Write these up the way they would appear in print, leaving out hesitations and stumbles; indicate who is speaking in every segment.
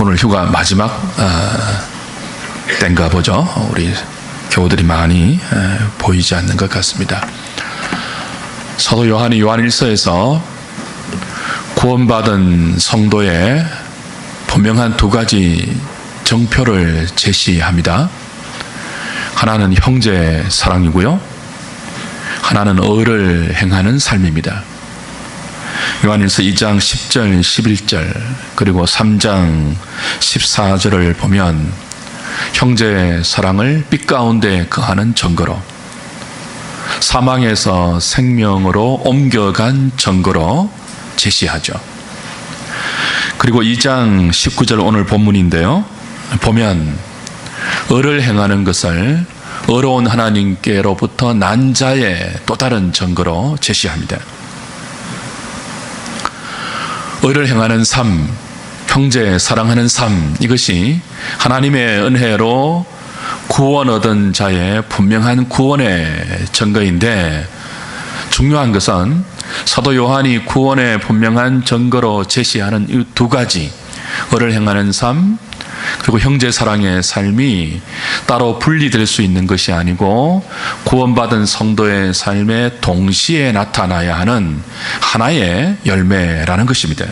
Speaker 1: 오늘 휴가 마지막 때인가 보죠. 우리 교우들이 많이 보이지 않는 것 같습니다. 사도 요한이 요한일서에서 구원받은 성도의 분명한 두 가지 정표를 제시합니다. 하나는 형제 사랑이고요, 하나는 의를 행하는 삶입니다. 요한일서 2장 10절 11절 그리고 3장 14절을 보면 형제 사랑을 빛 가운데 거하는 증거로, 사망에서 생명으로 옮겨간 증거로 제시하죠. 그리고 2장 19절 오늘 본문인데요, 보면 의를 행하는 것을 의로운 하나님께로부터 난 자의 또 다른 증거로 제시합니다. 의를 행하는 삶, 형제 사랑하는 삶, 이것이 하나님의 은혜로 구원 얻은 자의 분명한 구원의 증거인데, 중요한 것은 사도 요한이 구원의 분명한 증거로 제시하는 이 두 가지, 의를 행하는 삶 그리고 형제 사랑의 삶이 따로 분리될 수 있는 것이 아니고 구원받은 성도의 삶에 동시에 나타나야 하는 하나의 열매라는 것입니다.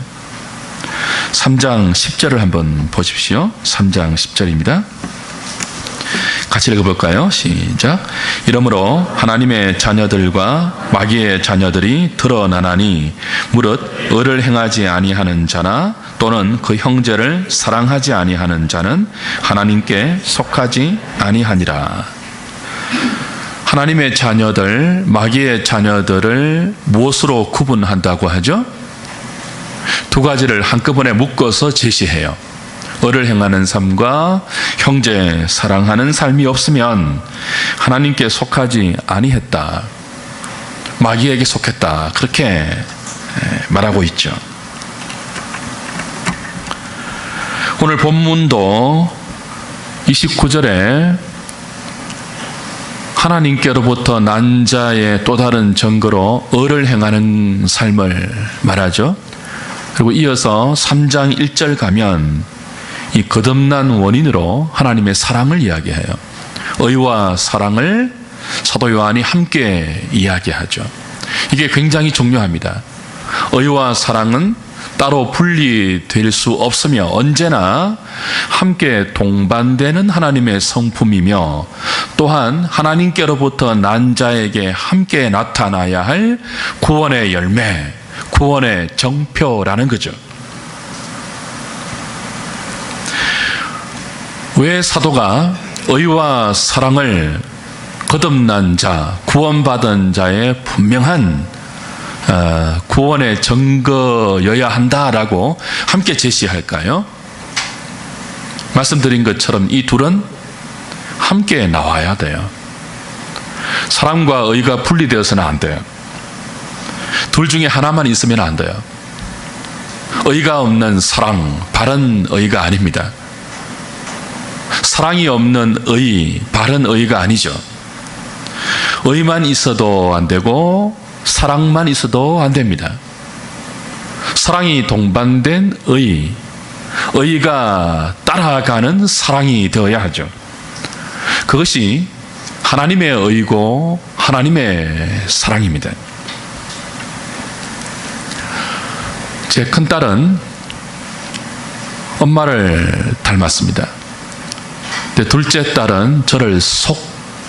Speaker 1: 3장 10절을 한번 보십시오. 3장 10절입니다. 같이 읽어볼까요? 시작. 이러므로 하나님의 자녀들과 마귀의 자녀들이 드러나나니 무릇 의를 행하지 아니하는 자나 또는 그 형제를 사랑하지 아니하는 자는 하나님께 속하지 아니하니라. 하나님의 자녀들, 마귀의 자녀들을 무엇으로 구분한다고 하죠? 두 가지를 한꺼번에 묶어서 제시해요. 의를 행하는 삶과 형제 사랑하는 삶이 없으면 하나님께 속하지 아니했다, 마귀에게 속했다, 그렇게 말하고 있죠. 오늘 본문도 29절에 하나님께로부터 난 자의 또 다른 증거로 의를 행하는 삶을 말하죠. 그리고 이어서 3장 1절 가면 이 거듭난 원인으로 하나님의 사랑을 이야기해요. 의와 사랑을 사도 요한이 함께 이야기하죠. 이게 굉장히 중요합니다. 의와 사랑은 따로 분리될 수 없으며 언제나 함께 동반되는 하나님의 성품이며, 또한 하나님께로부터 난 자에게 함께 나타나야 할 구원의 열매, 구원의 정표라는 거죠. 왜 사도가 의와 사랑을 거듭난 자, 구원받은 자의 분명한 구원의 증거여야 한다라고 함께 제시할까요? 말씀드린 것처럼 이 둘은 함께 나와야 돼요. 사랑과 의가 분리되어서는 안 돼요. 둘 중에 하나만 있으면 안 돼요. 의가 없는 사랑, 바른 의가 아닙니다. 사랑이 없는 의, 바른 의가 아니죠. 의만 있어도 안 되고 사랑만 있어도 안 됩니다. 사랑이 동반된 의, 의가 따라가는 사랑이 되어야 하죠. 그것이 하나님의 의고 하나님의 사랑입니다. 제 큰딸은 엄마를 닮았습니다. 둘째 딸은 저를 속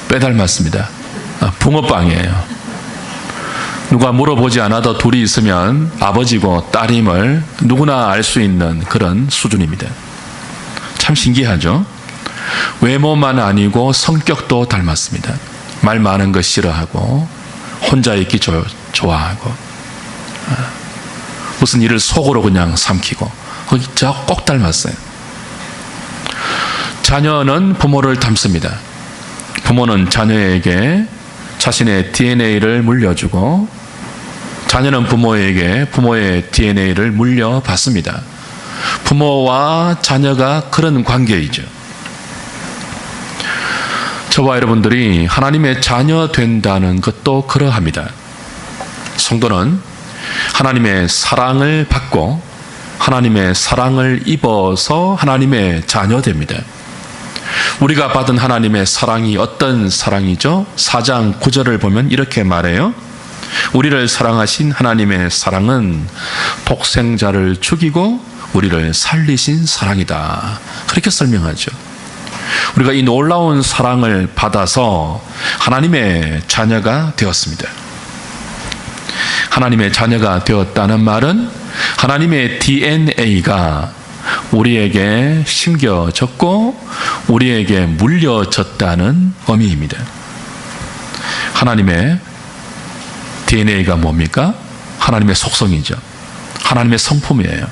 Speaker 1: 빼닮았습니다. 붕어빵이에요. 누가 물어보지 않아도 둘이 있으면 아버지고 딸임을 누구나 알 수 있는 그런 수준입니다. 참 신기하죠? 외모만 아니고 성격도 닮았습니다. 말 많은 거 싫어하고 혼자 있기 좋아하고 무슨 일을 속으로 그냥 삼키고, 거기 저 꼭 닮았어요. 자녀는 부모를 닮습니다. 부모는 자녀에게 자신의 DNA를 물려주고 자녀는 부모에게 부모의 DNA를 물려받습니다. 부모와 자녀가 그런 관계이죠. 저와 여러분들이 하나님의 자녀 된다는 것도 그러합니다. 성도는 하나님의 사랑을 받고 하나님의 사랑을 입어서 하나님의 자녀 됩니다. 우리가 받은 하나님의 사랑이 어떤 사랑이죠? 4장 9절을 보면 이렇게 말해요. 우리를 사랑하신 하나님의 사랑은 독생자를 죽이고 우리를 살리신 사랑이다. 그렇게 설명하죠. 우리가 이 놀라운 사랑을 받아서 하나님의 자녀가 되었습니다. 하나님의 자녀가 되었다는 말은 하나님의 DNA가 우리에게 심겨졌고 우리에게 물려졌다는 의미입니다. 하나님의 DNA가 뭡니까? 하나님의 속성이죠. 하나님의 성품이에요.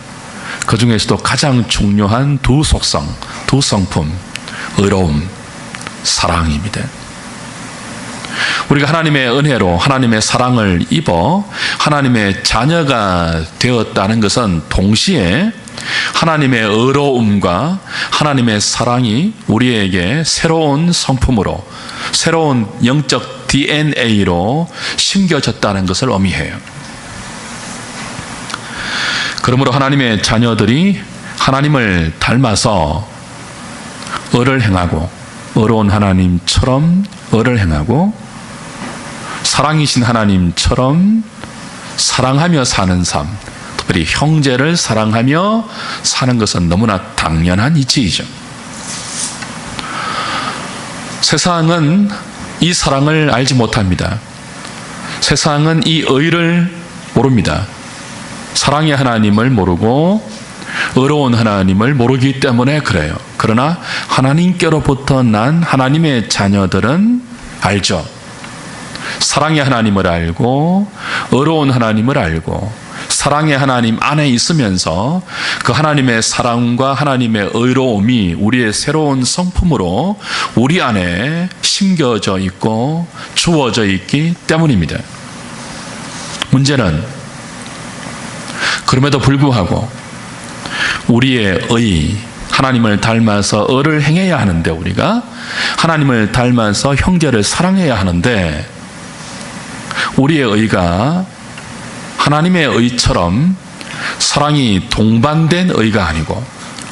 Speaker 1: 그 중에서도 가장 중요한 두 속성, 두 성품, 의로움, 사랑입니다. 우리가 하나님의 은혜로 하나님의 사랑을 입어 하나님의 자녀가 되었다는 것은 동시에 하나님의 의로움과 하나님의 사랑이 우리에게 새로운 성품으로, 새로운 영적 DNA로 심겨졌다는 것을 의미해요. 그러므로 하나님의 자녀들이 하나님을 닮아서 의를 행하고, 의로운 하나님처럼 의를 행하고, 사랑이신 하나님처럼 사랑하며 사는 삶, 특별히 형제를 사랑하며 사는 것은 너무나 당연한 이치이죠. 세상은 이 사랑을 알지 못합니다. 세상은 이 의를 모릅니다. 사랑의 하나님을 모르고 의로운 하나님을 모르기 때문에 그래요. 그러나 하나님께로부터 난 하나님의 자녀들은 알죠. 사랑의 하나님을 알고 의로운 하나님을 알고 사랑의 하나님 안에 있으면서 그 하나님의 사랑과 하나님의 의로움이 우리의 새로운 성품으로 우리 안에 심겨져 있고 주어져 있기 때문입니다. 문제는 그럼에도 불구하고 우리의 의, 하나님을 닮아서 의를 행해야 하는데, 우리가 하나님을 닮아서 형제를 사랑해야 하는데, 우리의 의가 하나님의 의처럼 사랑이 동반된 의가 아니고,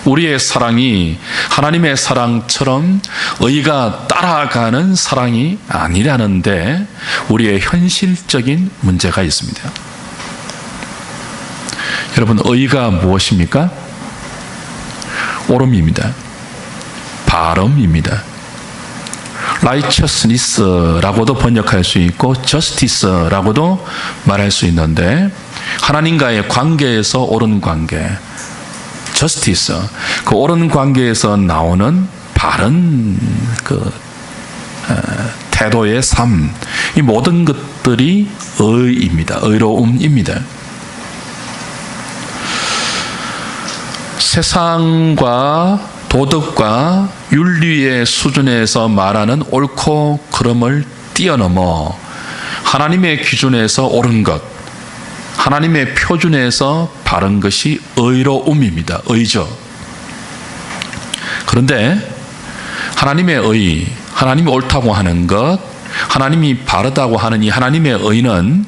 Speaker 1: 우리의 사랑이 하나님의 사랑처럼 의가 따라가는 사랑이 아니라는데 우리의 현실적인 문제가 있습니다. 여러분, 의가 무엇입니까? 옳음입니다. 바름입니다. righteousness라고도 번역할 수 있고 justice라고도 말할 수 있는데, 하나님과의 관계에서 옳은 관계, justice, 그 옳은 관계에서 나오는 바른 태도의 삶, 이 모든 것들이 의입니다. 의로움입니다. 세상과 도덕과 윤리의 수준에서 말하는 옳고 그름을 뛰어넘어 하나님의 기준에서 옳은 것, 하나님의 표준에서 바른 것이 의로움입니다. 의죠. 그런데 하나님의 의, 하나님이 옳다고 하는 것, 하나님이 바르다고 하는 이 하나님의 의는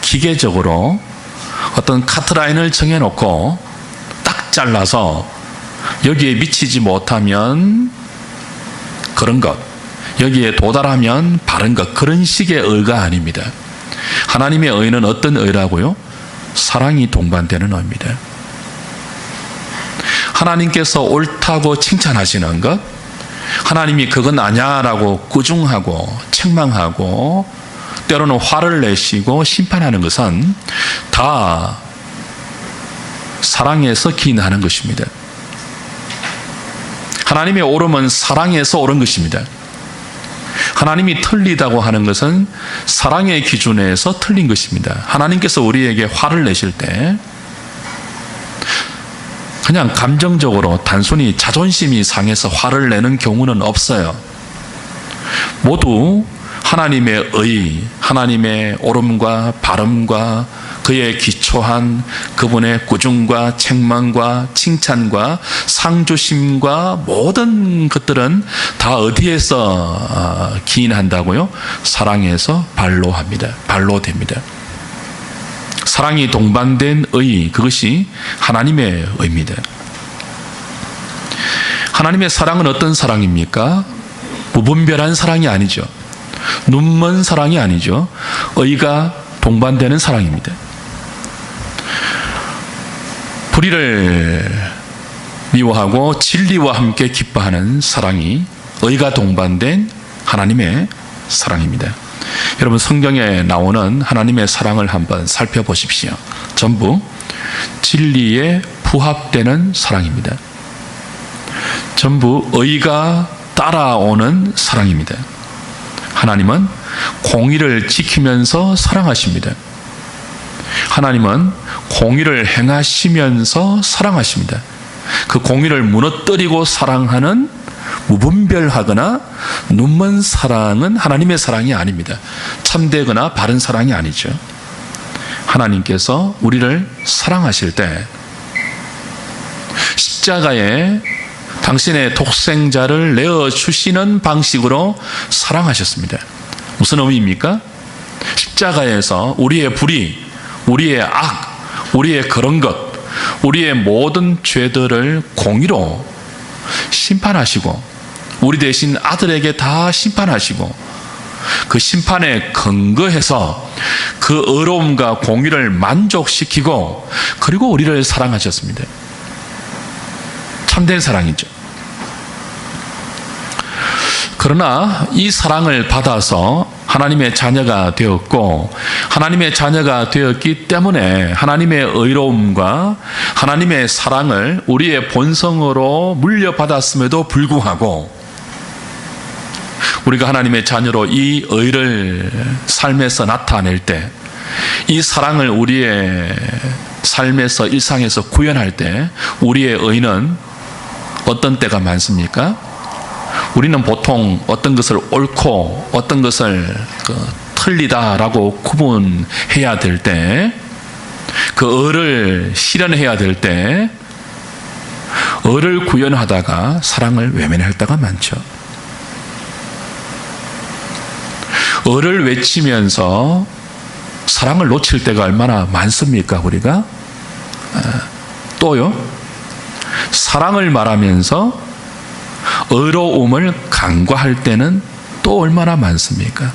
Speaker 1: 기계적으로 어떤 카트라인을 정해놓고 딱 잘라서 여기에 미치지 못하면 그런 것, 여기에 도달하면 바른 것, 그런 식의 의가 아닙니다. 하나님의 의는 어떤 의라고요? 사랑이 동반되는 의입니다. 하나님께서 옳다고 칭찬하시는 것, 하나님이 그건 아냐라고 꾸중하고 책망하고 때로는 화를 내시고 심판하는 것은 다 사랑에서 기인하는 것입니다. 하나님의 옳음은 사랑에서 옳은 것입니다. 하나님이 틀리다고 하는 것은 사랑의 기준에서 틀린 것입니다. 하나님께서 우리에게 화를 내실 때 그냥 감정적으로 단순히 자존심이 상해서 화를 내는 경우는 없어요. 모두 하나님의 의, 하나님의 옳음과 바름과 그에 기초한 그분의 꾸중과 책망과 칭찬과 상주심과 모든 것들은 다 어디에서 기인한다고요? 사랑에서 발로합니다. 발로됩니다. 사랑이 동반된 의, 그것이 하나님의 의입니다. 하나님의 사랑은 어떤 사랑입니까? 무분별한 사랑이 아니죠. 눈먼 사랑이 아니죠. 의가 동반되는 사랑입니다. 불의를 미워하고 진리와 함께 기뻐하는 사랑이 의가 동반된 하나님의 사랑입니다. 여러분, 성경에 나오는 하나님의 사랑을 한번 살펴보십시오. 전부 진리에 부합되는 사랑입니다. 전부 의가 따라오는 사랑입니다. 하나님은 공의를 지키면서 사랑하십니다. 하나님은 공의를 행하시면서 사랑하십니다. 그 공의를 무너뜨리고 사랑하는 무분별하거나 눈먼 사랑은 하나님의 사랑이 아닙니다. 참되거나 바른 사랑이 아니죠. 하나님께서 우리를 사랑하실 때 십자가에 당신의 독생자를 내어주시는 방식으로 사랑하셨습니다. 무슨 의미입니까? 십자가에서 우리의 불의, 우리의 악, 우리의 그런 것, 우리의 모든 죄들을 공의로 심판하시고 우리 대신 아들에게 다 심판하시고 그 심판에 근거해서 그 의로움과 공의를 만족시키고 그리고 우리를 사랑하셨습니다. 참된 사랑이죠. 그러나 이 사랑을 받아서 하나님의 자녀가 되었고 하나님의 자녀가 되었기 때문에 하나님의 의로움과 하나님의 사랑을 우리의 본성으로 물려받았음에도 불구하고 우리가 하나님의 자녀로 이 의를 삶에서 나타낼 때, 이 사랑을 우리의 삶에서 일상에서 구현할 때 우리의 의는 어떤 때가 많습니까? 우리는 보통 어떤 것을 옳고 어떤 것을 틀리다라고 구분해야 될 때, 그 의를 실현해야 될 때 의를 구현하다가 사랑을 외면할 때가 많죠. 의를 외치면서 사랑을 놓칠 때가 얼마나 많습니까, 우리가? 또요, 사랑을 말하면서 의로움을 간과할 때는 또 얼마나 많습니까?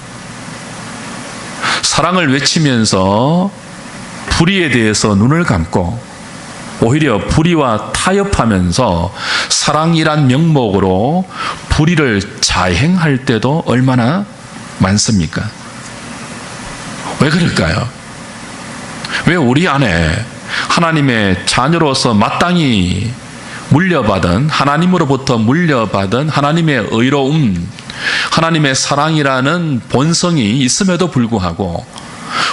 Speaker 1: 사랑을 외치면서 불의에 대해서 눈을 감고 오히려 불의와 타협하면서 사랑이란 명목으로 불의를 자행할 때도 얼마나 많습니까? 왜 그럴까요? 왜 우리 안에 하나님의 자녀로서 마땅히 물려받은, 하나님으로부터 물려받은 하나님의 의로움, 하나님의 사랑이라는 본성이 있음에도 불구하고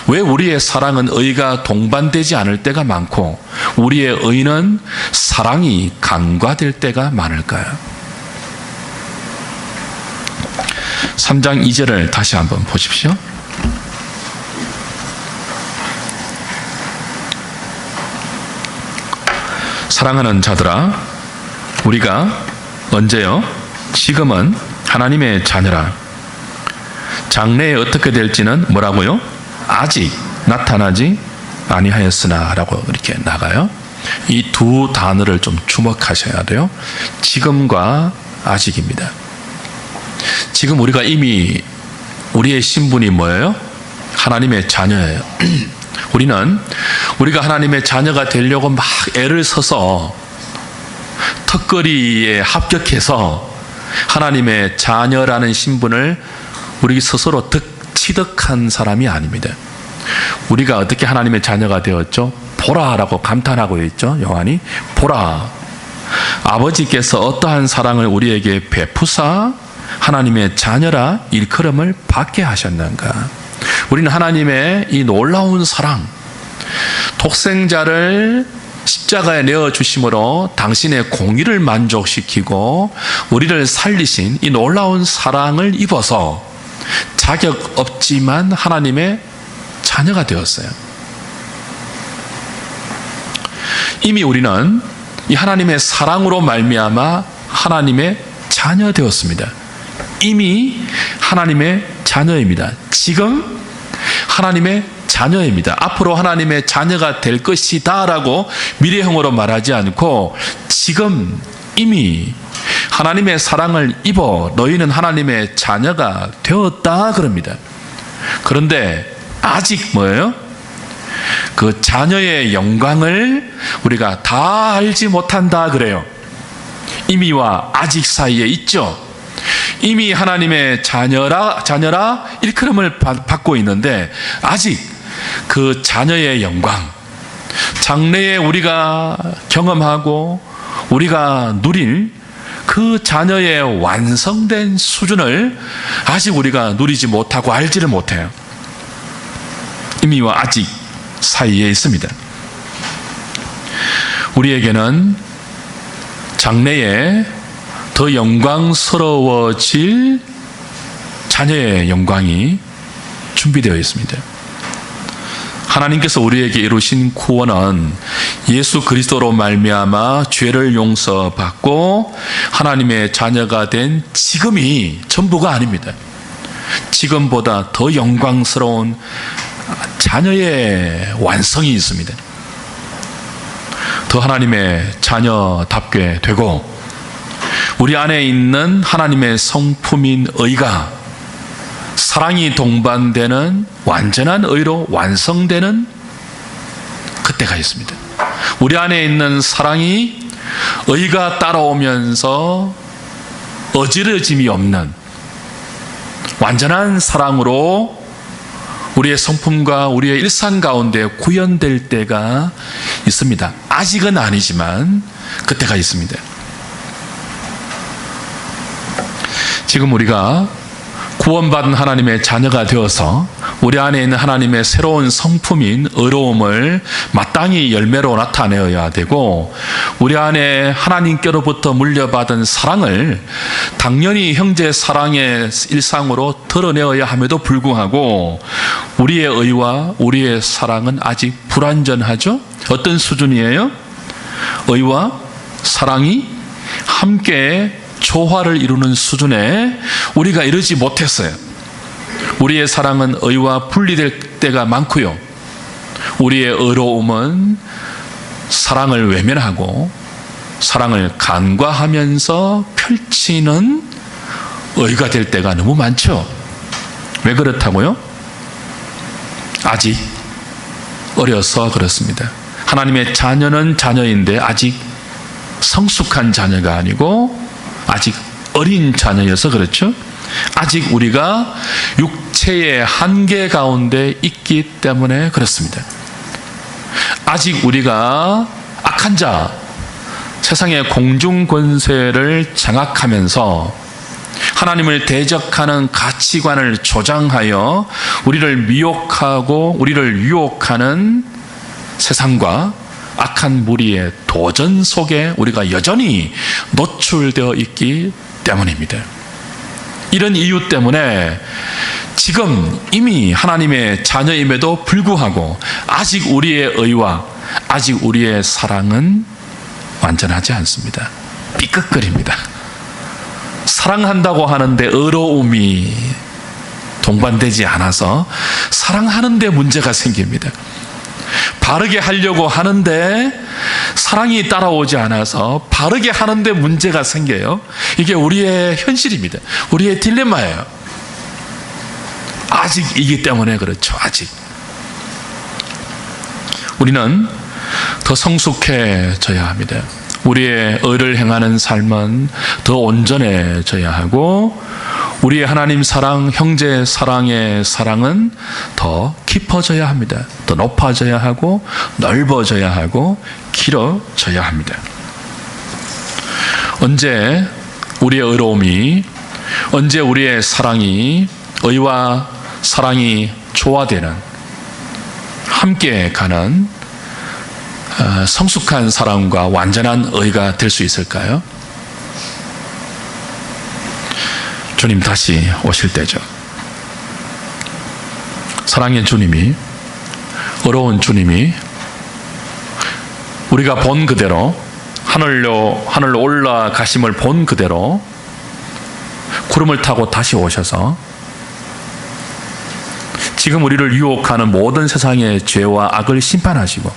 Speaker 1: 왜 우리의 사랑은 의가 동반되지 않을 때가 많고 우리의 의는 사랑이 간과될 때가 많을까요? 3장 2절을 다시 한번 보십시오. 사랑하는 자들아, 우리가 언제요? 지금은 하나님의 자녀라. 장래에 어떻게 될지는 뭐라고요? 아직 나타나지 아니하였으나 라고 이렇게 나가요. 이 두 단어를 좀 주목하셔야 돼요. 지금과 아직입니다. 지금 우리가 이미 우리의 신분이 뭐예요? 하나님의 자녀예요. 우리가 하나님의 자녀가 되려고 막 애를 써서 턱걸이에 합격해서 하나님의 자녀라는 신분을 우리 스스로 취득한 사람이 아닙니다. 우리가 어떻게 하나님의 자녀가 되었죠? 보라라고 감탄하고 있죠. 요한이 보라, 아버지께서 어떠한 사랑을 우리에게 베푸사 하나님의 자녀라 일컬음을 받게 하셨는가. 우리는 하나님의 이 놀라운 사랑, 독생자를 십자가에 내어주심으로 당신의 공의를 만족시키고 우리를 살리신 이 놀라운 사랑을 입어서 자격 없지만 하나님의 자녀가 되었어요. 이미 우리는 이 하나님의 사랑으로 말미암아 하나님의 자녀 되었습니다. 이미 하나님의 자녀입니다. 지금 하나님의 자녀입니다. 앞으로 하나님의 자녀가 될 것이다 라고 미래형으로 말하지 않고 지금 이미 하나님의 사랑을 입어 너희는 하나님의 자녀가 되었다 그럽니다. 그런데 아직 뭐예요? 그 자녀의 영광을 우리가 다 알지 못한다 그래요. 이미와 아직 사이에 있죠. 이미 하나님의 자녀라 일컬음을 받고 있는데 아직 그 자녀의 영광, 장래에 우리가 경험하고 우리가 누릴 그 자녀의 완성된 수준을 아직 우리가 누리지 못하고 알지를 못해요. 이미와 아직 사이에 있습니다. 우리에게는 장래에 더 영광스러워질 자녀의 영광이 준비되어 있습니다. 하나님께서 우리에게 이루신 구원은 예수 그리스도로 말미암아 죄를 용서받고 하나님의 자녀가 된 지금이 전부가 아닙니다. 지금보다 더 영광스러운 자녀의 완성이 있습니다. 더 하나님의 자녀답게 되고 우리 안에 있는 하나님의 성품인 의가 사랑이 동반되는 완전한 의로 완성되는 그때가 있습니다. 우리 안에 있는 사랑이 의가 따라오면서 어지러짐이 없는 완전한 사랑으로 우리의 성품과 우리의 일상 가운데 구현될 때가 있습니다. 아직은 아니지만 그때가 있습니다. 지금 우리가 구원받은 하나님의 자녀가 되어서 우리 안에 있는 하나님의 새로운 성품인 의로움을 마땅히 열매로 나타내어야 되고 우리 안에 하나님께로부터 물려받은 사랑을 당연히 형제 사랑의 일상으로 드러내어야 함에도 불구하고 우리의 의와 우리의 사랑은 아직 불완전하죠? 어떤 수준이에요? 의와 사랑이 함께 조화를 이루는 수준에 우리가 이르지 못했어요. 우리의 사랑은 의와 분리될 때가 많고요. 우리의 의로움은 사랑을 외면하고 사랑을 간과하면서 펼치는 의가 될 때가 너무 많죠. 왜 그렇다고요? 아직 어려서 그렇습니다. 하나님의 자녀는 자녀인데 아직 성숙한 자녀가 아니고 아직 어린 자녀여서 그렇죠. 아직 우리가 육체의 한계 가운데 있기 때문에 그렇습니다. 아직 우리가 악한 자, 세상의 공중 권세를 장악하면서 하나님을 대적하는 가치관을 조장하여 우리를 미혹하고 우리를 유혹하는 세상과 악한 무리의 도전 속에 우리가 여전히 노출되어 있기 때문입니다. 이런 이유 때문에 지금 이미 하나님의 자녀임에도 불구하고 아직 우리의 의와 아직 우리의 사랑은 완전하지 않습니다. 삐끗거립니다. 사랑한다고 하는데 의로움이 동반되지 않아서 사랑하는데 문제가 생깁니다. 바르게 하려고 하는데 사랑이 따라오지 않아서 바르게 하는데 문제가 생겨요. 이게 우리의 현실입니다. 우리의 딜레마예요. 아직이기 때문에 그렇죠. 아직. 우리는 더 성숙해져야 합니다. 우리의 의를 행하는 삶은 더 온전해져야 하고 우리의 하나님 사랑, 형제 사랑의 사랑은 더 깊어져야 합니다. 더 높아져야 하고 넓어져야 하고 길어져야 합니다. 언제 우리의 의로움이, 언제 우리의 사랑이, 의와 사랑이 조화되는, 함께 가는 성숙한 사랑과 완전한 의가 될 수 있을까요? 주님 다시 오실 때죠. 사랑의 주님이, 의로운 주님이 우리가 본 그대로 하늘로 올라가심을 본 그대로 구름을 타고 다시 오셔서 지금 우리를 유혹하는 모든 세상의 죄와 악을 심판하시고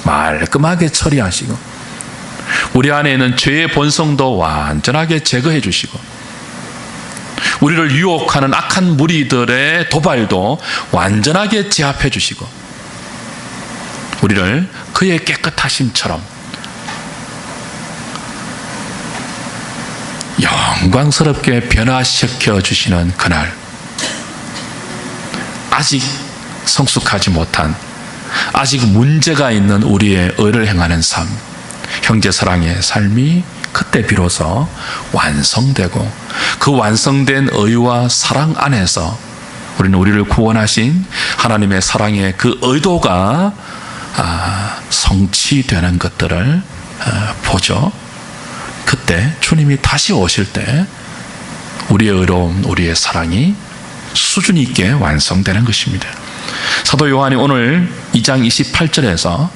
Speaker 1: 말끔하게 처리하시고 우리 안에 있는 죄의 본성도 완전하게 제거해 주시고 우리를 유혹하는 악한 무리들의 도발도 완전하게 제압해 주시고 우리를 그의 깨끗하심처럼 영광스럽게 변화시켜 주시는 그날, 아직 성숙하지 못한, 아직 문제가 있는 우리의 의를 행하는 삶, 형제사랑의 삶이 그때 비로소 완성되고 그 완성된 의와 사랑 안에서 우리는 우리를 구원하신 하나님의 사랑의 그 의도가 성취되는 것들을 보죠. 그때 주님이 다시 오실 때 우리의 의로움, 우리의 사랑이 수준 있게 완성되는 것입니다. 사도 요한이 오늘 2장 28절에서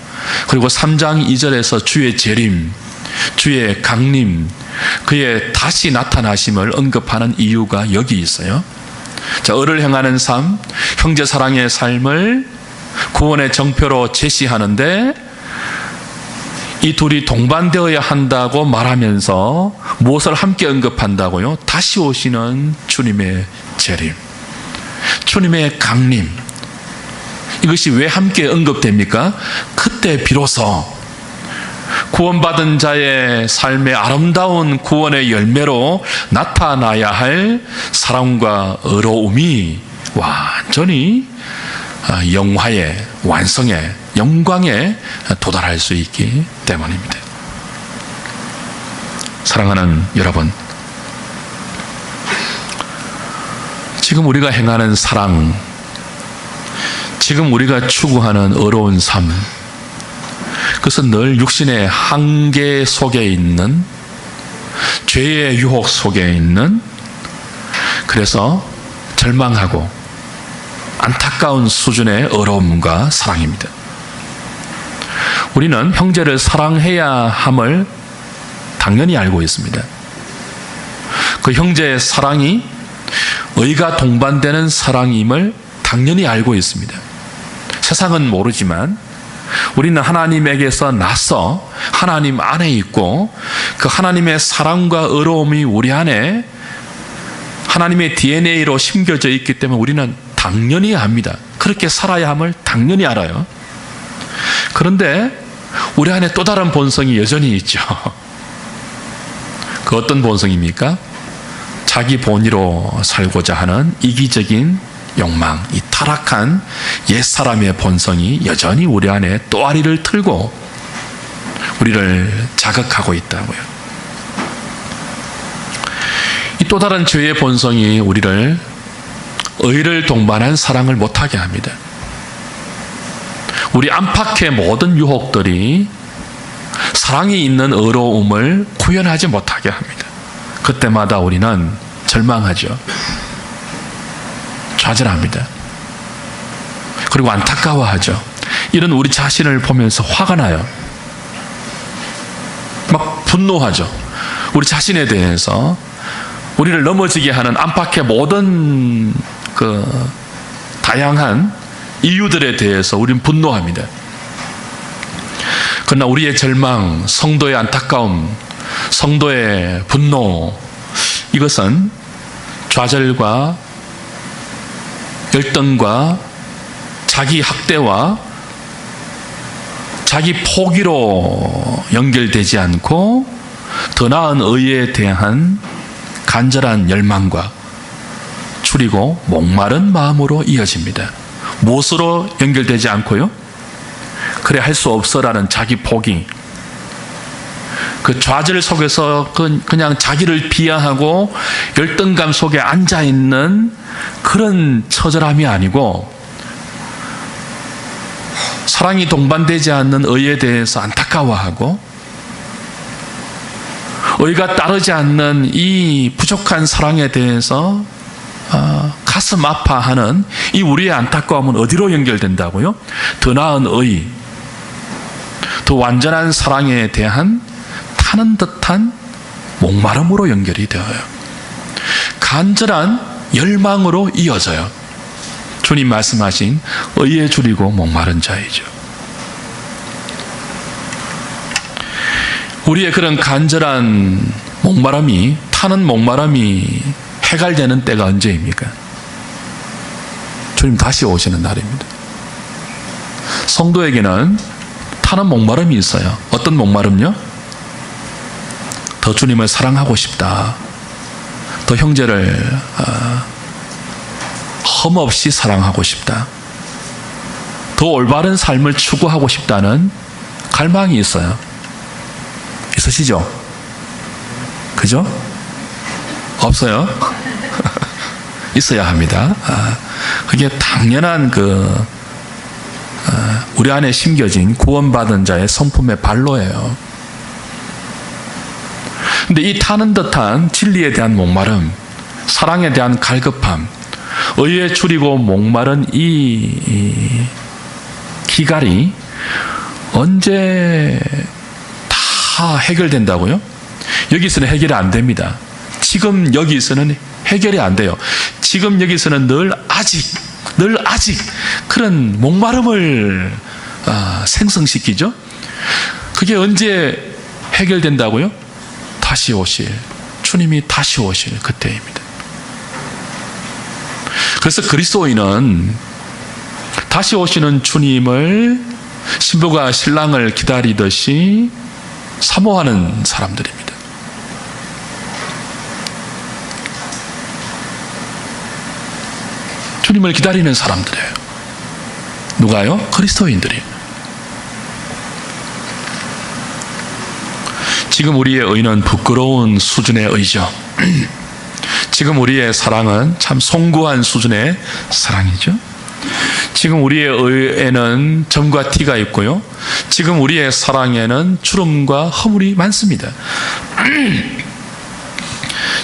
Speaker 1: 그리고 3장 2절에서 주의 재림, 주의 강림, 그의 다시 나타나심을 언급하는 이유가 여기 있어요. 자, 의를 행하는 삶, 형제 사랑의 삶을 구원의 정표로 제시하는데 이 둘이 동반되어야 한다고 말하면서 무엇을 함께 언급한다고요? 다시 오시는 주님의 재림, 주님의 강림. 이것이 왜 함께 언급됩니까? 그때 비로소 구원받은 자의 삶의 아름다운 구원의 열매로 나타나야 할 사랑과 의로움이 완전히 영화의 완성의 영광에 도달할 수 있기 때문입니다. 사랑하는 여러분, 지금 우리가 행하는 사랑, 지금 우리가 추구하는 의로운 삶, 그것은 늘 육신의 한계 속에 있는, 죄의 유혹 속에 있는, 그래서 절망하고 안타까운 수준의 의로움과 사랑입니다. 우리는 형제를 사랑해야 함을 당연히 알고 있습니다. 그 형제의 사랑이 의가 동반되는 사랑임을 당연히 알고 있습니다. 세상은 모르지만 우리는 하나님에게서 나서 하나님 안에 있고 그 하나님의 사랑과 의로움이 우리 안에 하나님의 DNA로 심겨져 있기 때문에 우리는 당연히 압니다. 그렇게 살아야 함을 당연히 알아요. 그런데 우리 안에 또 다른 본성이 여전히 있죠. 그 어떤 본성입니까? 자기 본의로 살고자 하는 이기적인 욕망, 이 타락한 옛사람의 본성이 여전히 우리 안에 또아리를 틀고 우리를 자극하고 있다고요. 이 또 다른 죄의 본성이 우리를 의를 동반한 사랑을 못하게 합니다. 우리 안팎의 모든 유혹들이 사랑이 있는 의로움을 구현하지 못하게 합니다. 그때마다 우리는 절망하죠. 좌절합니다. 그리고 안타까워하죠. 이런 우리 자신을 보면서 화가 나요. 막 분노하죠. 우리 자신에 대해서 우리를 넘어지게 하는 안팎의 모든 그 다양한 이유들에 대해서 우리는 분노합니다. 그러나 우리의 절망, 성도의 안타까움, 성도의 분노, 이것은 좌절과 열등과 자기 학대와 자기 포기로 연결되지 않고 더 나은 의에 대한 간절한 열망과 추리고 목마른 마음으로 이어집니다. 무엇으로 연결되지 않고요? 그래 할 수 없어라는 자기 포기, 그 좌절 속에서 그냥 자기를 비하하고 열등감 속에 앉아있는 그런 처절함이 아니고 사랑이 동반되지 않는 의에 대해서 안타까워하고 의가 따르지 않는 이 부족한 사랑에 대해서 가슴 아파하는 이 우리의 안타까움은 어디로 연결된다고요? 더 나은 의, 더 완전한 사랑에 대한 타는 듯한 목마름으로 연결이 되어요. 간절한 열망으로 이어져요. 주님 말씀하신 의에 줄이고 목마른 자이죠. 우리의 그런 간절한 목마름이, 타는 목마름이 해갈되는 때가 언제입니까? 주님 다시 오시는 날입니다. 성도에게는 타는 목마름이 있어요. 어떤 목마름요? 더 주님을 사랑하고 싶다. 더 형제를 험없이 사랑하고 싶다. 더 올바른 삶을 추구하고 싶다는 갈망이 있어요. 있으시죠? 그죠? 없어요? 있어야 합니다. 그게 당연한 우리 안에 심겨진 구원받은 자의 성품의 발로예요. 근데 이 타는 듯한 진리에 대한 목마름, 사랑에 대한 갈급함, 의에 줄이고 목마른 이 기갈이 언제 다 해결된다고요? 여기서는 해결이 안 됩니다. 지금 여기서는 해결이 안 돼요. 지금 여기서는 늘 아직 그런 목마름을 생성시키죠. 그게 언제 해결된다고요? 다시 오실, 주님이 다시 오실 그때입니다. 그래서 그리스도인은 다시 오시는 주님을 신부가 신랑을 기다리듯이 사모하는 사람들입니다. 주님을 기다리는 사람들이에요. 누가요? 그리스도인들이. 지금 우리의 의는 부끄러운 수준의 의죠. 지금 우리의 사랑은 참 송구한 수준의 사랑이죠. 지금 우리의 의에는 점과 티가 있고요. 지금 우리의 사랑에는 주름과 허물이 많습니다.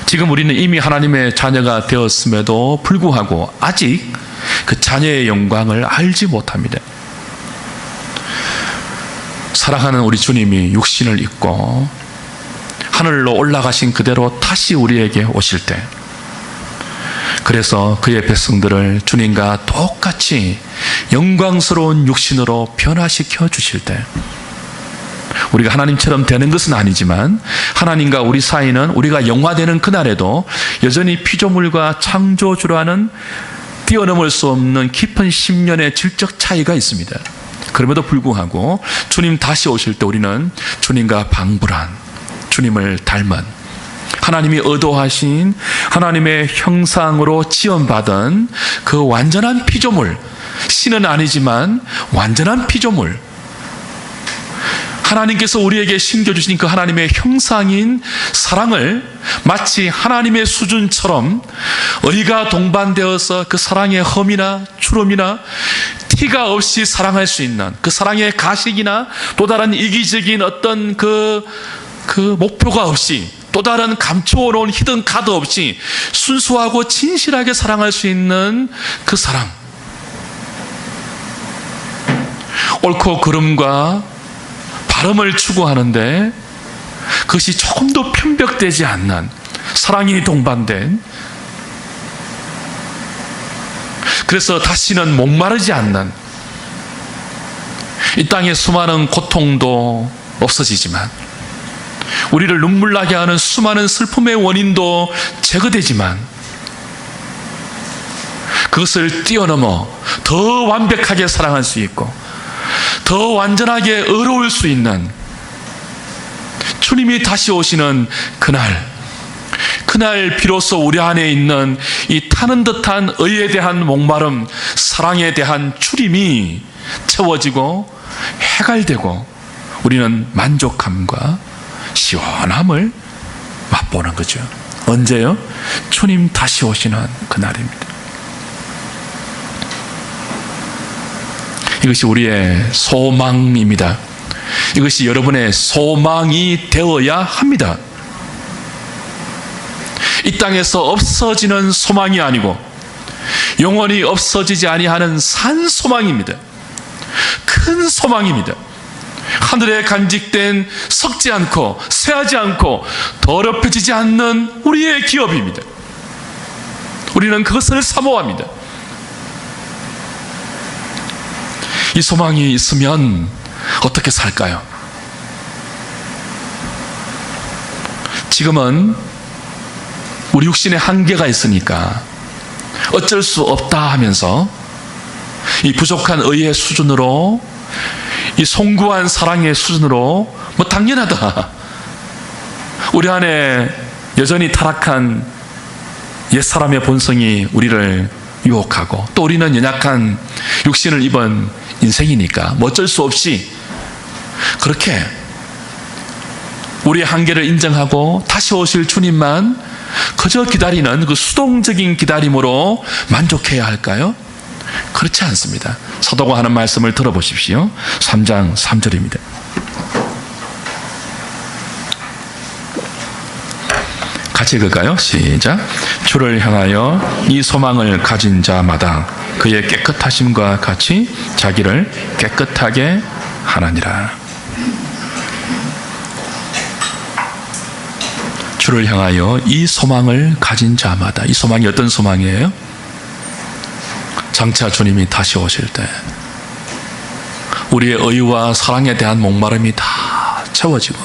Speaker 1: 지금 우리는 이미 하나님의 자녀가 되었음에도 불구하고 아직 그 자녀의 영광을 알지 못합니다. 사랑하는 우리 주님이 육신을 입고 하늘로 올라가신 그대로 다시 우리에게 오실 때, 그래서 그의 백성들을 주님과 똑같이 영광스러운 육신으로 변화시켜 주실 때, 우리가 하나님처럼 되는 것은 아니지만 하나님과 우리 사이는 우리가 영화되는 그날에도 여전히 피조물과 창조주라는 뛰어넘을 수 없는 깊은 심년의 질적 차이가 있습니다. 그럼에도 불구하고 주님 다시 오실 때 우리는 주님과 방불한, 주님을 닮은, 하나님이 의도하신 하나님의 형상으로 지원받은 그 완전한 피조물, 신은 아니지만 완전한 피조물, 하나님께서 우리에게 심겨주신 그 하나님의 형상인 사랑을 마치 하나님의 수준처럼 의가 동반되어서 그 사랑의 흠이나 주름이나 티가 없이 사랑할 수 있는 그 사랑의 가식이나 또 다른 이기적인 어떤 그 목표가 없이, 또 다른 감추어놓은 히든 카드 없이 순수하고 진실하게 사랑할 수 있는 그 사랑, 옳고 그름과 바름을 추구하는데 그것이 조금도 편벽되지 않는 사랑이 동반된, 그래서 다시는 목마르지 않는, 이 땅의 수많은 고통도 없어지지만, 우리를 눈물 나게 하는 수많은 슬픔의 원인도 제거되지만, 그것을 뛰어넘어 더 완벽하게 사랑할 수 있고 더 완전하게 의로울 수 있는 주님이 다시 오시는 그날 비로소 우리 안에 있는 이 타는 듯한 의에 대한 목마름, 사랑에 대한 추림이 채워지고 해갈되고 우리는 만족함과 시원함을 맛보는 거죠. 언제요? 주님 다시 오시는 그날입니다. 이것이 우리의 소망입니다. 이것이 여러분의 소망이 되어야 합니다. 이 땅에서 없어지는 소망이 아니고 영원히 없어지지 아니하는 산 소망입니다. 큰 소망입니다. 하늘에 간직된 썩지 않고 쇠하지 않고 더럽혀지지 않는 우리의 기업입니다. 우리는 그것을 사모합니다. 이 소망이 있으면 어떻게 살까요? 지금은 우리 육신의 한계가 있으니까 어쩔 수 없다 하면서 이 부족한 의의 수준으로, 이 송구한 사랑의 수준으로 뭐 당연하다, 우리 안에 여전히 타락한 옛사람의 본성이 우리를 유혹하고, 또 우리는 연약한 육신을 입은 인생이니까 뭐 어쩔 수 없이 그렇게 우리의 한계를 인정하고 다시 오실 주님만 그저 기다리는 그 수동적인 기다림으로 만족해야 할까요? 그렇지 않습니다. 사도가 하는 말씀을 들어보십시오. 3장 3절입니다. 같이 읽을까요? 시작. 주를 향하여 이 소망을 가진 자마다 그의 깨끗하심과 같이 자기를 깨끗하게 하나니라. 주를 향하여 이 소망을 가진 자마다, 이 소망이 어떤 소망이에요? 장차 주님이 다시 오실 때 우리의 의와 사랑에 대한 목마름이 다 채워지고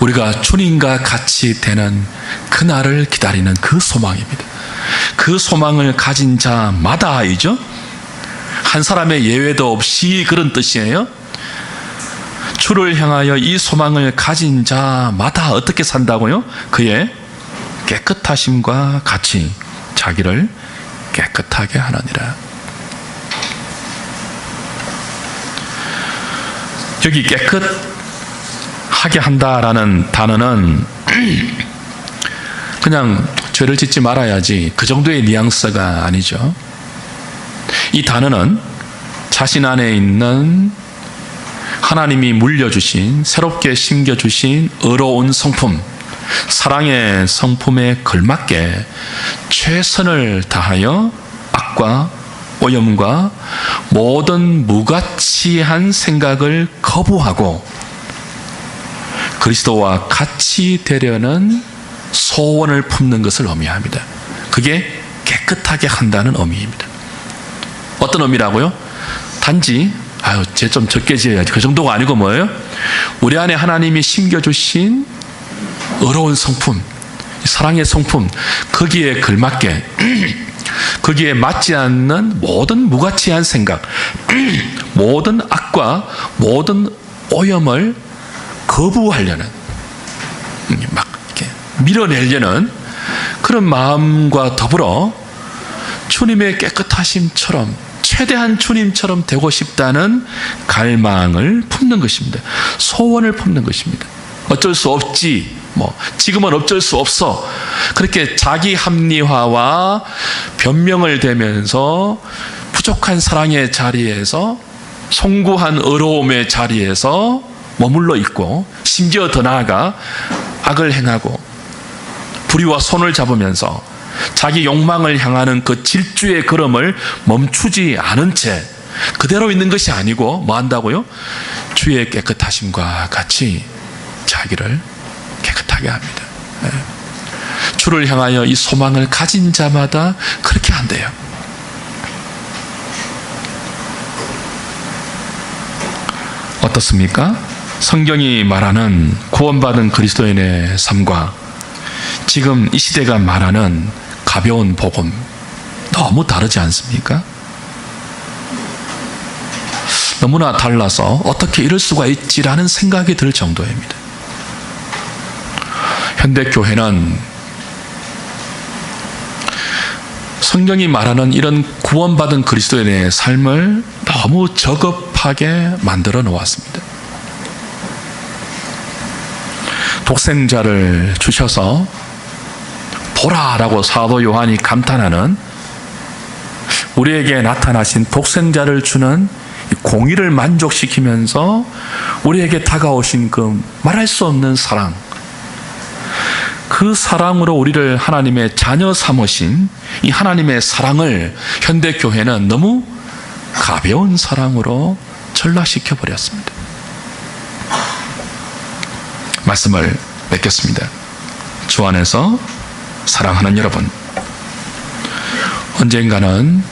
Speaker 1: 우리가 주님과 같이 되는 그날을 기다리는 그 소망입니다. 그 소망을 가진 자마다이죠. 한 사람의 예외도 없이 그런 뜻이에요. 주를 향하여 이 소망을 가진 자마다 어떻게 산다고요? 그의 깨끗하심과 같이 자기를 깨끗하게 하느니라. 여기 깨끗하게 한다라는 단어는 그냥 죄를 짓지 말아야지 그 정도의 뉘앙스가 아니죠. 이 단어는 자신 안에 있는 하나님이 물려주신, 새롭게 심겨주신 의로운 성품, 사랑의 성품에 걸맞게 최선을 다하여 악과 오염과 모든 무가치한 생각을 거부하고 그리스도와 같이 되려는 소원을 품는 것을 의미합니다. 그게 깨끗하게 한다는 의미입니다. 어떤 의미라고요? 단지 쟤 좀 적게 지어야지, 그 정도가 아니고 뭐예요? 우리 안에 하나님이 심겨주신 의로운 성품, 사랑의 성품, 거기에 걸맞게 거기에 맞지 않는 모든 무가치한 생각, 모든 악과 모든 오염을 거부하려는, 막 이렇게 밀어내려는 그런 마음과 더불어 주님의 깨끗하심처럼, 최대한 주님처럼 되고 싶다는 갈망을 품는 것입니다. 소원을 품는 것입니다. 어쩔 수 없지, 지금은 어쩔 수 없어, 그렇게 자기 합리화와 변명을 대면서 부족한 사랑의 자리에서, 송구한 의로움의 자리에서 머물러 있고, 심지어 더 나아가 악을 행하고 불의와 손을 잡으면서 자기 욕망을 향하는 그 질주의 걸음을 멈추지 않은 채 그대로 있는 것이 아니고 뭐 한다고요? 주의 깨끗하심과 같이 자기를 깨끗하게 합니다. 주를 향하여 이 소망을 가진 자마다 그렇게 한대요. 어떻습니까? 성경이 말하는 구원받은 그리스도인의 삶과 지금 이 시대가 말하는 가벼운 복음, 너무 다르지 않습니까? 너무나 달라서 어떻게 이럴 수가 있지라는 생각이 들 정도입니다. 현대교회는 성경이 말하는 이런 구원받은 그리스도인의 삶을 너무 저급하게 만들어 놓았습니다. 독생자를 주셔서 보라라고 사도 요한이 감탄하는, 우리에게 나타나신 독생자를 주는 공의를 만족시키면서 우리에게 다가오신 그 말할 수 없는 사랑, 그 사랑으로 우리를 하나님의 자녀 삼으신 이 하나님의 사랑을 현대교회는 너무 가벼운 사랑으로 전락시켜 버렸습니다. 말씀을 맺겠습니다. 주 안에서 사랑하는 여러분, 언젠가는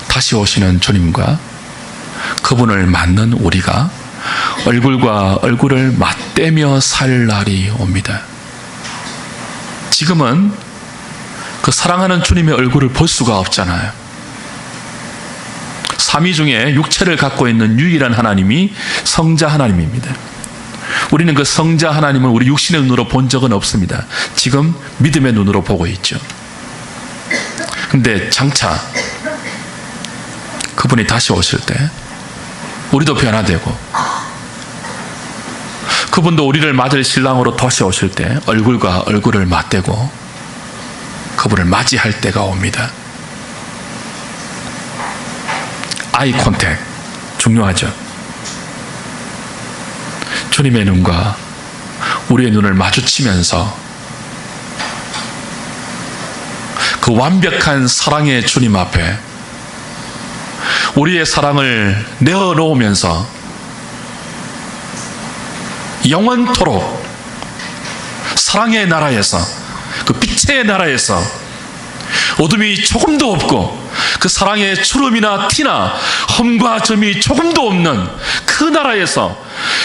Speaker 1: 다시 오시는 주님과 그분을 맞는 우리가 얼굴과 얼굴을 맞대며 살 날이 옵니다. 지금은 그 사랑하는 주님의 얼굴을 볼 수가 없잖아요. 삼위 중에 육체를 갖고 있는 유일한 하나님이 성자 하나님입니다. 우리는 그 성자 하나님을 우리 육신의 눈으로 본 적은 없습니다. 지금 믿음의 눈으로 보고 있죠. 근데 장차 그분이 다시 오실 때 우리도 변화되고, 그분도 우리를 맞을 신랑으로 다시 오실 때 얼굴과 얼굴을 맞대고 그분을 맞이할 때가 옵니다. 아이 컨택 중요하죠. 주님의 눈과 우리의 눈을 마주치면서 그 완벽한 사랑의 주님 앞에 우리의 사랑을 내어놓으면서 영원토록 사랑의 나라에서, 그 빛의 나라에서 어둠이 조금도 없고 그 사랑의 주름이나 티나 험과 점이 조금도 없는 그 나라에서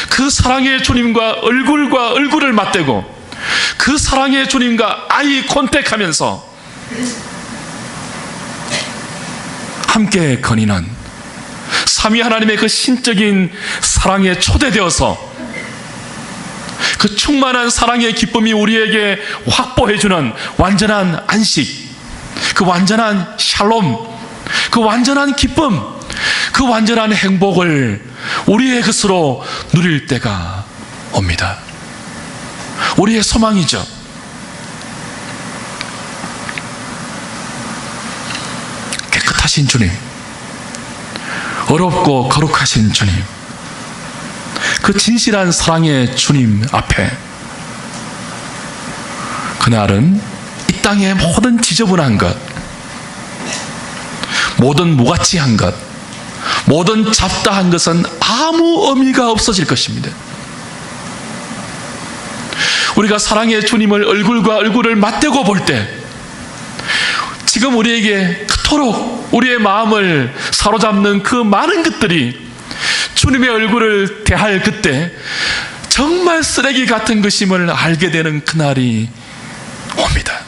Speaker 1: 그 사랑의 주님과 얼굴과 얼굴을 맞대고 그 사랑의 주님과 아이 컨택하면서 함께 거니는 삼위 하나님의 그 신적인 사랑에 초대되어서 그 충만한 사랑의 기쁨이 우리에게 확보해주는 완전한 안식, 그 완전한 샬롬, 그 완전한 기쁨, 그 완전한 행복을 우리의 것으로 누릴 때가 옵니다. 우리의 소망이죠. 깨끗하신 주님, 어렵고 거룩하신 주님, 그 진실한 사랑의 주님 앞에 그날은 이 땅의 모든 지저분한 것, 모든 무가치한 것, 모든 잡다한 것은 아무 의미가 없어질 것입니다. 우리가 사랑의 주님을 얼굴과 얼굴을 맞대고 볼 때 지금 우리에게 그토록 우리의 마음을 사로잡는 그 많은 것들이 주님의 얼굴을 대할 그때 정말 쓰레기 같은 것임을 알게 되는 그날이 옵니다.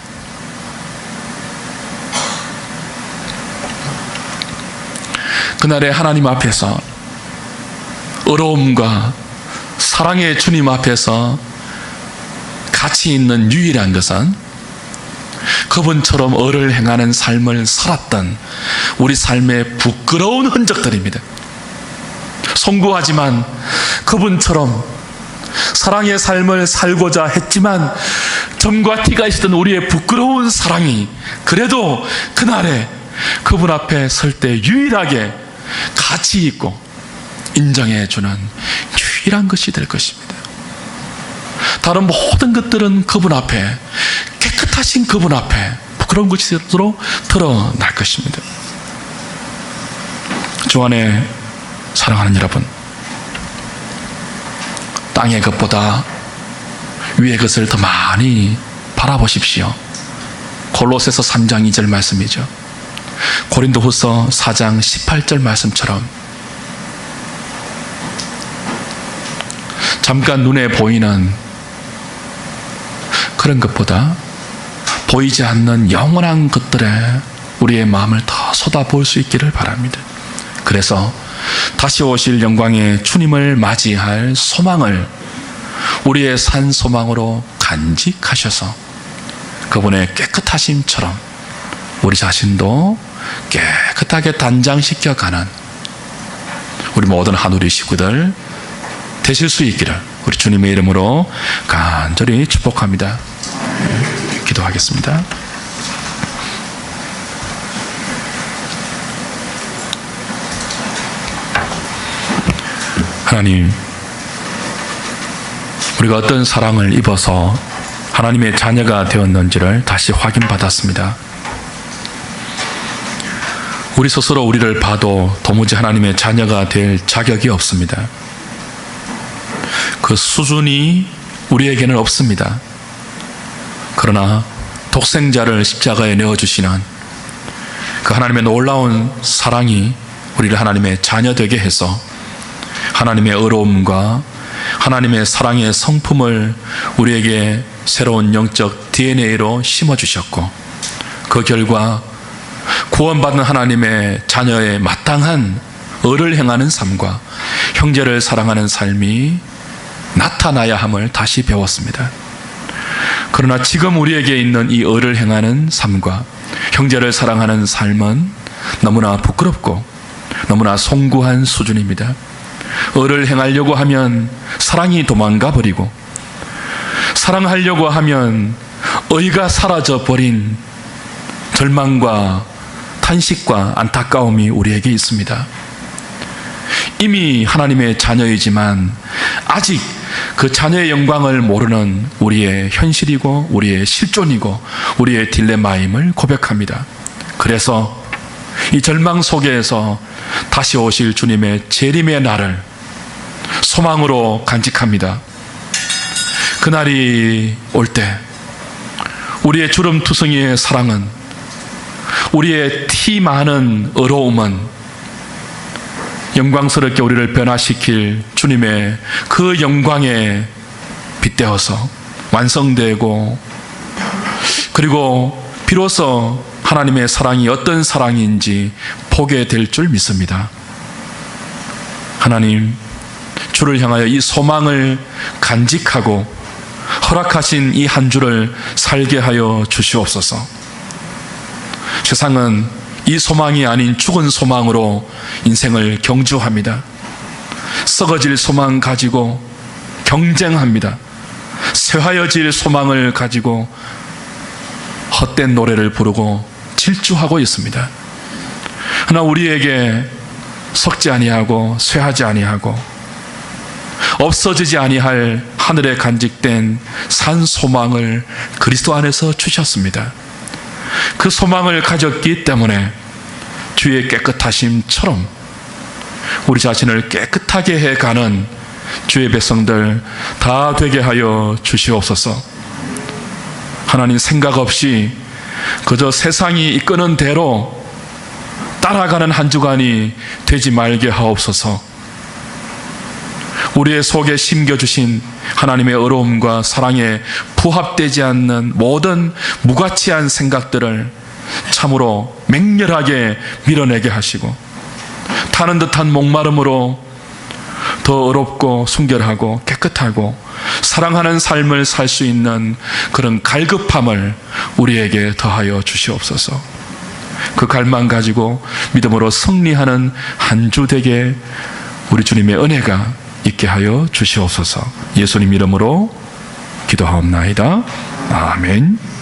Speaker 1: 그날에 하나님 앞에서 어려움과 사랑의 주님 앞에서 가치 있는 유일한 것은 그분처럼 의를 행하는 삶을 살았던 우리 삶의 부끄러운 흔적들입니다. 송구하지만 그분처럼 사랑의 삶을 살고자 했지만 점과 티가 있었던 우리의 부끄러운 사랑이 그래도 그날에 그분 앞에 설 때 유일하게 가치 있고 인정해주는 유일한 것이 될 것입니다. 다른 모든 것들은 그분 앞에, 깨끗하신 그분 앞에 부끄러운 것으로 드러날 것입니다. 주 안에 사랑하는 여러분, 땅의 것보다 위의 것을 더 많이 바라보십시오. 골로새서 3장 2절 말씀이죠. 고린도후서 4장 18절 말씀처럼 잠깐 눈에 보이는 그런 것보다 보이지 않는 영원한 것들에 우리의 마음을 더 쏟아부을 수 있기를 바랍니다. 그래서 다시 오실 영광의 주님을 맞이할 소망을 우리의 산 소망으로 간직하셔서 그분의 깨끗하심처럼 우리 자신도 깨끗하게 단장시켜가는 우리 모든 하누리 식구들 되실 수 있기를 우리 주님의 이름으로 간절히 축복합니다. 기도하겠습니다. 하나님, 우리가 어떤 사랑을 입어서 하나님의 자녀가 되었는지를 다시 확인받았습니다. 우리 스스로 우리를 봐도 도무지 하나님의 자녀가 될 자격이 없습니다. 그 수준이 우리에게는 없습니다. 그러나 독생자를 십자가에 내어주시는 그 하나님의 놀라운 사랑이 우리 우리를 하나님의 자녀 되게 해서 하나님의 의로움과 하나님의 사랑의 성품을 우리에게 새로운 영적 DNA로 심어주셨고, 그 결과 구원받은 하나님의 자녀의 마땅한 의를 행하는 삶과 형제를 사랑하는 삶이 나타나야 함을 다시 배웠습니다. 그러나 지금 우리에게 있는 이 의를 행하는 삶과 형제를 사랑하는 삶은 너무나 부끄럽고 너무나 송구한 수준입니다. 의를 행하려고 하면 사랑이 도망가 버리고, 사랑하려고 하면 의가 사라져 버린 절망과 탄식과 안타까움이 우리에게 있습니다. 이미 하나님의 자녀이지만 아직 그 자녀의 영광을 모르는 우리의 현실이고 우리의 실존이고 우리의 딜레마임을 고백합니다. 그래서 이 절망 속에서 다시 오실 주님의 재림의 날을 소망으로 간직합니다. 그날이 올 때 우리의 주름투성이의 사랑은, 우리의 티 많은 의로움은 영광스럽게 우리를 변화시킬 주님의 그 영광에 빗대어서 완성되고, 그리고 비로소 하나님의 사랑이 어떤 사랑인지 보게 될 줄 믿습니다. 하나님, 주를 향하여 이 소망을 간직하고 허락하신 이 한 주를 살게 하여 주시옵소서. 세상은 이 소망이 아닌 죽은 소망으로 인생을 경주합니다. 썩어질 소망 가지고 경쟁합니다. 쇠하여질 소망을 가지고 헛된 노래를 부르고 질주하고 있습니다. 그러나 우리에게 썩지 아니하고 쇠하지 아니하고 없어지지 아니할 하늘에 간직된 산 소망을 그리스도 안에서 주셨습니다. 그 소망을 가졌기 때문에 주의 깨끗하심처럼 우리 자신을 깨끗하게 해가는 주의 백성들 다 되게 하여 주시옵소서. 하나님, 생각 없이 그저 세상이 이끄는 대로 따라가는 한 주간이 되지 말게 하옵소서. 우리의 속에 심겨주신 하나님의 의로움과 사랑에 부합되지 않는 모든 무가치한 생각들을 참으로 맹렬하게 밀어내게 하시고, 타는 듯한 목마름으로 더 의롭고 순결하고 깨끗하고 사랑하는 삶을 살 수 있는 그런 갈급함을 우리에게 더하여 주시옵소서. 그 갈망 가지고 믿음으로 승리하는 한 주 되게 우리 주님의 은혜가 있게 하여 주시옵소서. 예수님 이름으로 기도하옵나이다. 아멘.